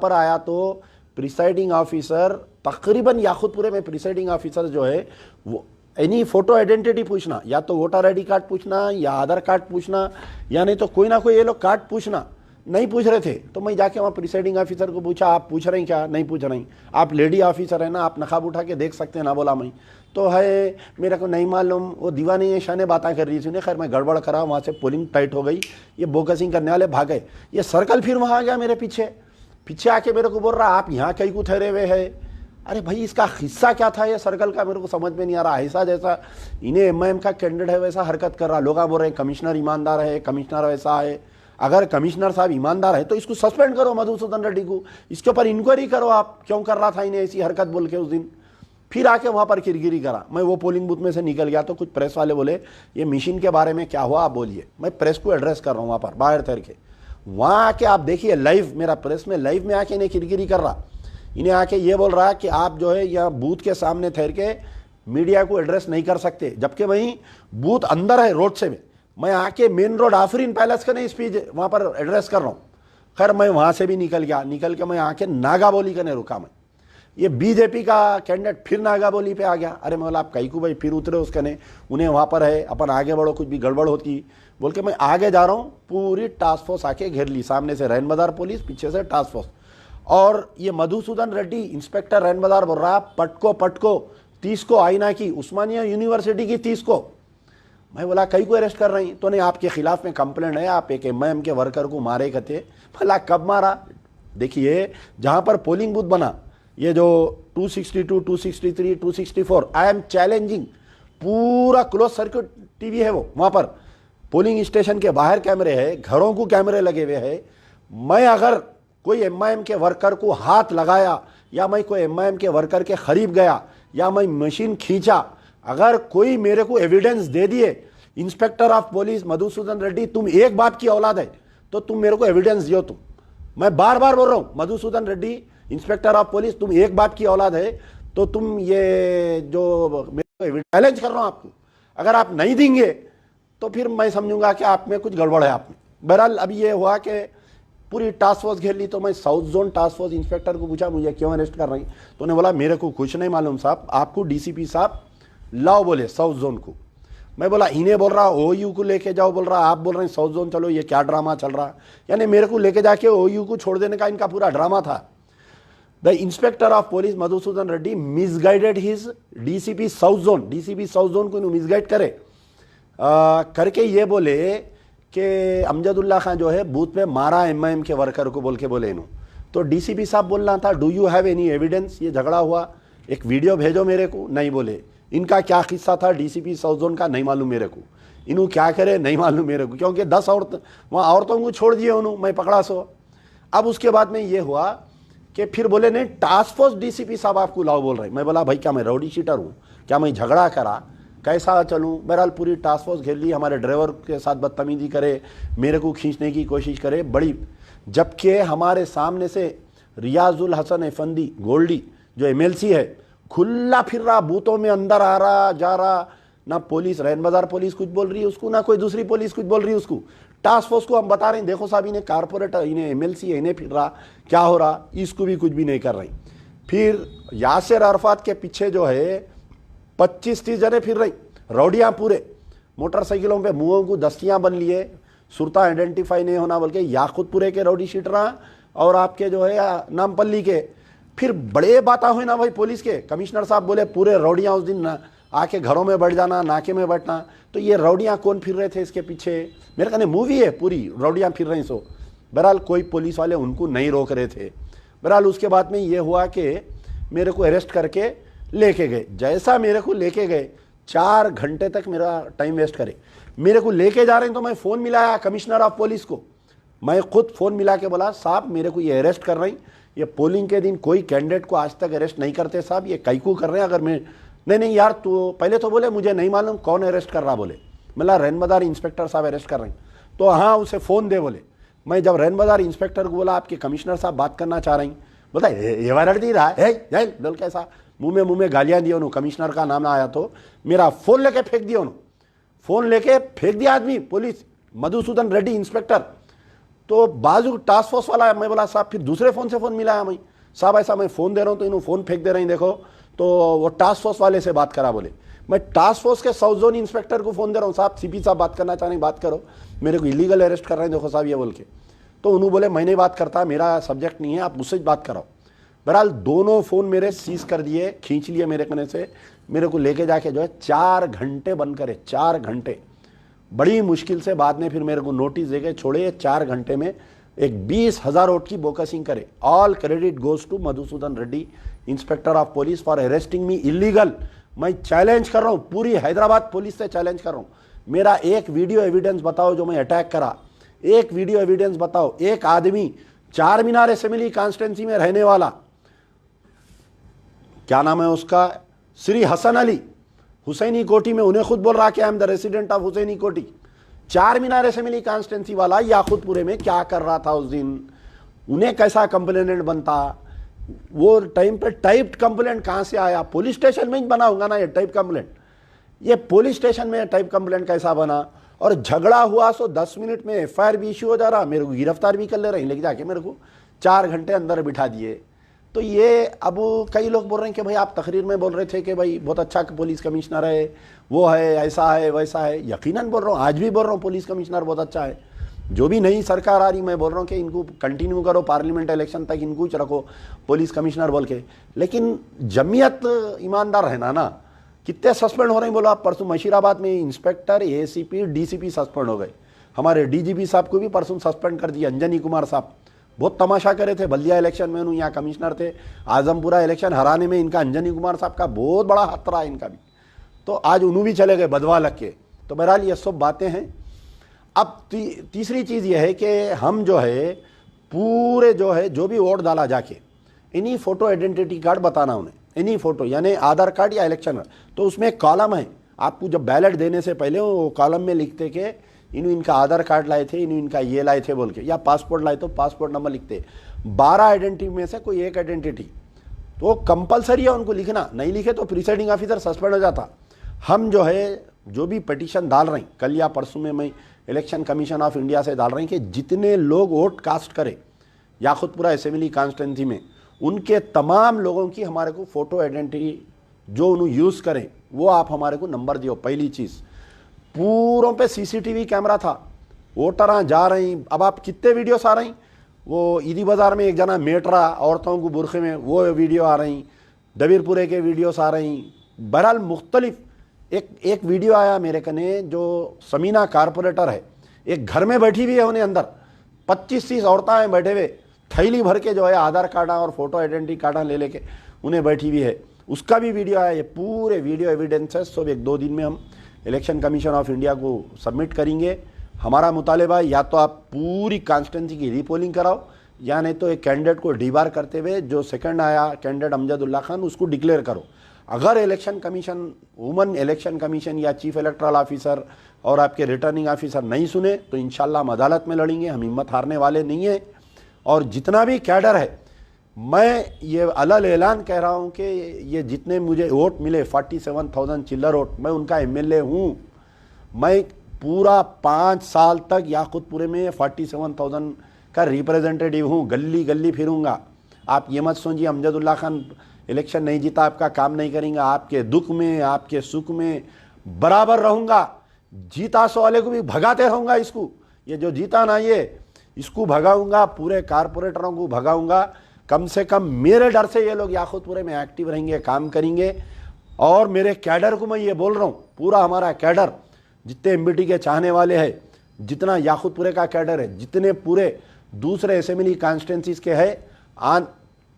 Speaker 1: पर आया तो प्रिसाइडिंग ऑफिसर तकरीबन याकुतपुरे में प्रिसाइडिंग ऑफिसर जो है वो एनी फोटो आइडेंटिटी पूछना, या तो वोटर आईडी कार्ड पूछना या आधार कार्ड पूछना, या नहीं तो कोई ना कोई ये लोग कार्ड पूछना, नहीं पूछ रहे थे. तो मैं जाके वहाँ प्रिसाइडिंग ऑफिसर को पूछा, आप पूछ रहे हैं क्या? नहीं पूछ रही. आप लेडी ऑफिसर है ना, आप नकाब उठा के देख सकते हैं ना. बोला मैं तो है मेरे को नहीं मालूम. वो दीवानी शाने बातें कर रही थी. खैर मैं गड़बड़ करा, वहाँ से पोलिंग टाइट हो गई. ये बोकसिंग करने वाले भागे. ये सर्कल फिर वहाँ आ गया मेरे पीछे आके मेरे को बोल रहा आप यहाँ कहीं को ठहरे हुए है. अरे भाई इसका हिस्सा क्या था ये सर्कल का, मेरे को समझ में नहीं आ रहा. ऐसा जैसा इन्हें एमआईएम का कैंडिडेट है वैसा हरकत कर रहा. लोग बोल रहे हैं कमिश्नर ईमानदार है, कमिश्नर वैसा है. अगर कमिश्नर साहब ईमानदार है तो इसको सस्पेंड करो, मधुसूदन रेड्डी को, इसके ऊपर इंक्वायरी करो आप क्यों कर रहा था इन्हें ऐसी हरकत बोल के. उस दिन फिर आके वहाँ पर किरकिरी करा. मैं वो पोलिंग बूथ में से निकल गया तो कुछ प्रेस वाले बोले ये मशीन के बारे में क्या हुआ आप बोलिए. मैं प्रेस को एड्रेस कर रहा हूँ वहाँ पर बाहर ठहर के. वहाँ आके आप देखिए लाइव, मेरा प्रेस में लाइव में आके इन्हें किरकिरी कर रहा. इन्हें आके ये बोल रहा है कि आप जो है यहाँ बूथ के सामने ठहर के मीडिया को एड्रेस नहीं कर सकते, जबकि वहीं बूथ अंदर है रोड से में. मैं आके मेन रोड आफरीन पैलेस का नहीं स्पीच वहाँ पर एड्रेस कर रहा हूँ. खैर मैं वहाँ से भी निकल के मैं आके नागा बोली करने रुका. मैं ये बीजेपी का कैंडिडेट फिर नागा बोली पे आ गया. अरे मैं बोला आप कहीं को भाई फिर उतरे उसके ने, उन्हें वहाँ पर है, अपन आगे बढ़ो, कुछ भी गड़बड़ होती बोल के मैं आगे जा रहा हूँ. पूरी टास्क फोर्स आके घेर ली, सामने से रैन बाजार पुलिस, पीछे से टास्क फोर्स. और ये मधुसूदन रेड्डी इंस्पेक्टर रैन बाजार बोल रहा पटको 30 को आईना की, उस्मानिया यूनिवर्सिटी की 30 को. मैं बोला कई को अरेस्ट कर रही. तो नहीं आपके खिलाफ में कंप्लेंट है, आप एक एमआईएम के वर्कर को मारे कहते. भला कब मारा? देखिए जहां पर पोलिंग बूथ बना, ये जो 262, 263, 264, आई एम चैलेंजिंग, पूरा क्लोज सर्किट टीवी है वो. वहां पर पोलिंग स्टेशन के बाहर कैमरे है, घरों को कैमरे लगे हुए हैं. मैं अगर कोई एमआईएम के वर्कर को हाथ लगाया, या मैं कोई एमआईएम के वर्कर के करीब गया, या मैं मशीन खींचा, अगर कोई मेरे को एविडेंस दे दिए, inspector of police Madhusudan Reddy तुम एक बाप की औलाद है तो तुम मेरे को एविडेंस दियो. तुम, मैं बार बार बोल रहा हूं, Madhusudan Reddy inspector of police तुम एक बाप की औलाद है तो तुम ये जो मेरे को चैलेंज कर रहा हूं आपको, अगर आप नहीं देंगे तो फिर मैं समझूंगा कि आप में कुछ गड़बड़ है आप में. बहरहाल अब ये हुआ कि पूरी टास्क फोर्स घेर ली. तो मैं south zone task force inspector को पूछा मुझे क्यों अरेस्ट कर रही. तो उन्होंने बोला मेरे को कुछ नहीं मालूम साहब, आपको डीसीपी साहब लाओ बोले साउथ जोन को. मैं बोला इन्हें बोल रहा ओयू को लेके जाओ, बोल रहा आप बोल रहे हैं साउथ जोन चलो, ये क्या ड्रामा चल रहा. यानी मेरे को लेके जाके ओयू को छोड़ देने का इनका पूरा ड्रामा था. The inspector of police Madhusudan Reddy misguided his DCP south zone को मिसगाइड करे करके ये बोले कि अमजदुल्ला खान जो है बूथ पे मारा एमआईएम के वर्कर को बोल के बोले इन्हों. तो डीसीपी साहब बोलना था do you have any evidence, ये झगड़ा हुआ एक वीडियो भेजो मेरे को, नहीं बोले। इनका क्या किस्सा था डीसीपी साउथ जोन का, नहीं मालूम मेरे को। इन्हों क्या करे, नहीं मालूम मेरे को, क्योंकि 10 औरत वहाँ औरतों को छोड़ दिए उन्होंने, मैं पकड़ा सो। अब उसके बाद में ये हुआ कि फिर बोले नहीं, टास्क फोर्स डीसीपी साहब आपको लाओ बोल रहे। मैं बोला भाई क्या मैं राउडी शीटर हूँ, क्या मैं झगड़ा करा, कैसा चलूँ। बहरहाल पूरी टास्क फोर्स घेर ली, हमारे ड्राइवर के साथ बदतमीजी करे, मेरे को खींचने की कोशिश करे बड़ी। जबकि हमारे सामने से रियाजुल हसन एफंदी गोल्डी जो एमएलसी है, खुला फिर रहा, बूथों में अंदर आ रहा जा रहा। ना पुलिस, रैन बाजार पुलिस कुछ बोल रही है उसको, ना कोई दूसरी पुलिस कुछ बोल रही है उसको। टास्क फोर्स को हम बता रहे हैं, देखो साहब इन्हें कारपोरेटर, इन्हें एमएलसी है, इन्हें फिर रहा, क्या हो रहा, इसको भी कुछ भी नहीं कर रही। फिर यासिर अरफात के पीछे जो है 25-30 जने फिर रही, रौडियाँ पूरे मोटरसाइकिलों पे, मुंहों को दस्तियाँ बन लिए, सुरता आइडेंटिफाई नहीं होना बोल के, याकुतपुरे के रौडी शीटरा और आपके जो है नामपल्ली के। फिर बड़े बात हुई ना भाई पुलिस के, कमिश्नर साहब बोले पूरे रौडियाँ उस दिन आके घरों में बैठ जाना, नाके में बैठना। तो ये रौडियाँ कौन फिर रहे थे इसके पीछे, मेरे कहने मूवी है पूरी, रौडियाँ फिर रही सो। बहरहाल कोई पुलिस वाले उनको नहीं रोक रहे थे। बहरहाल उसके बाद में ये हुआ कि मेरे को अरेस्ट करके लेके गए। जैसा मेरे को लेके गए, 4 घंटे तक मेरा टाइम वेस्ट करे। मेरे को लेके जा रहे हैं तो मैं फ़ोन मिलाया कमिश्नर ऑफ पुलिस को, मैं खुद फ़ोन मिला के बोला साहब मेरे को ये अरेस्ट कर रही, ये पोलिंग के दिन कोई कैंडिडेट को आज तक अरेस्ट नहीं करते साहब, ये कैकू कर रहे हैं। अगर मैं नहीं यार, तो पहले तो बोले मुझे नहीं मालूम कौन अरेस्ट कर रहा, बोले मतलब रैन बाजार इंस्पेक्टर साहब अरेस्ट कर रहे हैं। तो हाँ उसे फ़ोन दे बोले। मैं जब रैन बाजार इंस्पेक्टर को बोला आपके कमिश्नर साहब बात करना चाह रही, बोला ये वारंट दी रहा है बोल कैसा, मुँह में गालियाँ दी उन्होंने। कमिश्नर का नाम आया तो मेरा फ़ोन लेके फेंक दिया उन्होंने, फ़ोन लेके फेंक दिया आदमी, पुलिस मधुसूदन रेड्डी इंस्पेक्टर। तो बाजू टास्क फोर्स वाला, मैं बोला साहब, फिर दूसरे फ़ोन से फ़ोन मिलाया मैं, साहब ऐसा मैं फ़ोन दे रहा हूँ तो इन्होंने फ़ोन फेंक दे रही देखो। तो वो टास्क फोर्स वाले से बात करा, बोले मैं टास्क फोर्स के साउथ जोन इंस्पेक्टर को फ़ोन दे रहा हूँ, साहब सीपी साहब बात करना चाह रहे हैं, बात करो, मेरे को इलीगल अरेस्ट कर रहे हैं देखो साहब ये बोल के। तो उन्होंने बोले मैं नहीं बात करता, मेरा सब्जेक्ट नहीं है, आप मुझसे बात कराओ। बहरहाल दोनों फ़ोन मेरे सीज कर दिए, खींच लिए मेरे कहने से, मेरे को लेके जाके जो है 4 घंटे बंद करे, 4 घंटे बड़ी मुश्किल से। बाद में फिर मेरे को नोटिस दे के छोड़े। 4 घंटे में एक 20,000 वोट की बोकसिंग करे। All credit goes to Madhusudan Reddy inspector of police for arresting me illegal. मैं चैलेंज कर रहा हूँ, पूरी हैदराबाद पुलिस से चैलेंज कर रहा हूँ, मेरा एक वीडियो एविडेंस बताओ जो मैं अटैक करा, एक वीडियो एविडेंस बताओ। एक आदमी चार मीनार असेंबली कॉन्स्टिट्यूंसी में रहने वाला, क्या नाम है उसका, श्री हसन अली, हुसैनी कोठी में, उन्हें खुद बोल रहा कि I am the resident of Husaini Kothi. 4 Minar assembly constituency वाला याकुतपुरे में क्या कर रहा था उस दिन, उन्हें कैसा कंप्लेनेंट बनता। वो टाइम पे टाइप्ड कंप्लेंट कहाँ से आया, पुलिस स्टेशन में ही बना होगा ना ये टाइप कंप्लेंट, ये पुलिस स्टेशन में टाइप कंप्लेंट कैसा बना। और झगड़ा हुआ सो 10 मिनट में एफआईआर भी इशू हो जा रहा, मेरे को गिरफ्तार भी कर ले रहे हैं, लेके जाके मेरे को 4 घंटे अंदर बिठा दिए। तो ये अब कई लोग बोल रहे हैं कि भाई आप तकरीर में बोल रहे थे कि भाई बहुत अच्छा पुलिस कमिश्नर है, वो है, ऐसा है वैसा है। यकीनन बोल रहा हूँ, आज भी बोल रहा हूँ पुलिस कमिश्नर बहुत अच्छा है। जो भी नई सरकार आ रही, मैं बोल रहा हूँ कि इनको कंटिन्यू करो, पार्लियामेंट इलेक्शन तक इनको ही रखो पुलिस कमिश्नर बोल के। लेकिन जमीयत ईमानदार रहना ना, कितने सस्पेंड हो रहे हैं बोलो आप। परसों मशीराबाद में इंस्पेक्टर, एसीपी, डीसीपी सस्पेंड हो गए। हमारे डीजीपी साहब को भी परसों सस्पेंड कर दिया। अंजनी कुमार साहब बहुत तमाशा करे थे बल्दिया इलेक्शन में, उन्होंने यहाँ कमिश्नर थे, आजमपुरा इलेक्शन हराने में इनका, अंजनी कुमार साहब का बहुत बड़ा हाथ रहा इनका भी। तो आज उन्होंने भी चले गए बदवा लग के। तो बहरहाल ये सब बातें हैं। अब तीसरी चीज़ ये है कि हम जो है पूरे जो है जो भी वोट डाला जाके, इन्हीं फ़ोटो आइडेंटिटी कार्ड बताना उन्हें, इन्हीं फ़ोटो यानी आधार कार्ड या इलेक्शन कार्ड। तो उसमें एक कॉलम है, आपको जब बैलेट देने से पहले वो कॉलम में लिखते कि इनका आधार कार्ड लाए थे, इनका ये लाए थे बोल के, या पासपोर्ट लाए तो पासपोर्ट नंबर लिखते। 12 आइडेंटिटी में से कोई एक आइडेंटिटी तो कंपलसरी है उनको लिखना, नहीं लिखे तो प्रिसाइडिंग ऑफिसर सस्पेंड हो जाता। हम जो है जो भी पिटीशन डाल रहे हैं, कल या परसों में मैं इलेक्शन कमीशन ऑफ इंडिया से डाल रहे हैं कि जितने लोग वोट कास्ट करें याकुतपुरा असेंबली कॉन्स्टिट्यूंसी में, उनके तमाम लोगों की हमारे को फ़ोटो आइडेंटिटी जो उन्हें यूज़ करें वो आप हमारे को नंबर दियो। पहली चीज़, पूरों पे सीसीटीवी कैमरा था, वोटर जा रही। अब आप कितने वीडियोस आ रही, वो ईदी बाज़ार में एक जना मेटरा औरतों को बुरखे में, वो वीडियो आ रही, दबीरपुरे के वीडियोस आ रही। बहरहाल मुख्तलिफ एक वीडियो आया मेरे कने, जो समीना कारपोरेटर है, एक घर में बैठी हुई है, उन्हें अंदर 25-30 औरतें बैठे हुए, थैली भर के जो है आधार कार्ड और फोटो आइडेंटिटी कार्ड ले लेके उन्हें बैठी हुई है। उसका भी वीडियो आया, ये पूरे वीडियो एविडेंसेस सब 1-2 दिन में हम इलेक्शन कमीशन ऑफ इंडिया को सबमिट करेंगे। हमारा मुतालिबा है या तो आप पूरी कॉन्स्टिट्यूंसी की रीपोलिंग कराओ या नहीं तो एक कैंडिडेट को डीबार करते हुए जो सेकंड आया कैंडिडेट अमजदुल्ला खान उसको डिक्लेयर करो। अगर election commission, woman election commission या चीफ इलेक्टरल ऑफिसर और आपके रिटर्निंग ऑफिसर नहीं सुने तो इंशाल्लाह हम अदालत में लड़ेंगे। हम हिम्मत हारने वाले नहीं हैं। और जितना भी कैडर है, मैं ये अलल ऐलान कह रहा हूँ कि ये जितने मुझे वोट मिले 47,000 चिल्लर वोट, मैं उनका एमएलए हूँ। मैं पूरा 5 साल तक याकूतपुरे में 47,000 का रिप्रेजेंटेटिव हूँ। गली गली फिरूंगा। आप ये मत सोचिए अमजदुल्ला खान इलेक्शन नहीं जीता आपका काम नहीं करेंगे। आपके दुख में, आपके सुख में बराबर रहूंगा। जीता सो वाले को भी भगाते रहूंगा। इसको, ये जो जीता ना ये, इसको भगाऊंगा। पूरे कारपोरेटरों को भगाऊंगा। कम से कम मेरे डर से ये लोग याकूतपुरे में एक्टिव रहेंगे, काम करेंगे। और मेरे कैडर को मैं ये बोल रहा हूँ, पूरा हमारा कैडर, जितने एमबीटी के चाहने वाले हैं, जितना याकूतपुरे का कैडर है, जितने पूरे दूसरे असेंबली कॉन्स्टिट्यूंसीज के हैं,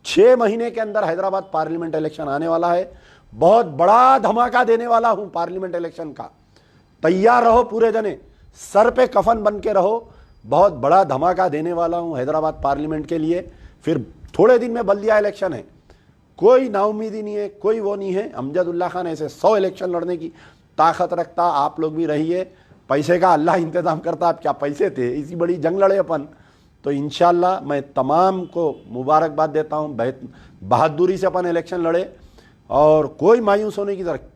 Speaker 1: 6 महीने के अंदर हैदराबाद पार्लियामेंट इलेक्शन आने वाला है। बहुत बड़ा धमाका देने वाला हूं पार्लियामेंट इलेक्शन का। तैयार रहो पूरे जने, सर पे कफन बन के रहो। बहुत बड़ा धमाका देने वाला हूं हैदराबाद पार्लियामेंट के लिए। फिर थोड़े दिन में बल्दिया इलेक्शन है। कोई नाउमीदी नहीं है, कोई वो नहीं है। अमजदुल्ला खान ऐसे 100 इलेक्शन लड़ने की ताकत रखता। आप लोग भी रहिए। पैसे का अल्लाह इंतजाम करता। आप क्या पैसे थे, इसी बड़ी जंग लड़े अपन। तो इंशाल्लाह मैं तमाम को मुबारकबाद देता हूं। बहादुरी से अपन इलेक्शन लड़े और कोई मायूस होने की जरूरत,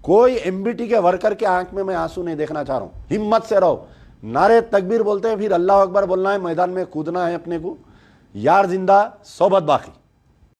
Speaker 1: कोई एमबीटी के वर्कर के आंख में मैं आंसू नहीं देखना चाह रहा हूं। हिम्मत से रहो। नारे तकबीर बोलते हैं, फिर अल्लाह अकबर बोलना है, मैदान में कूदना है अपने को। यार जिंदा सोबत बाकी।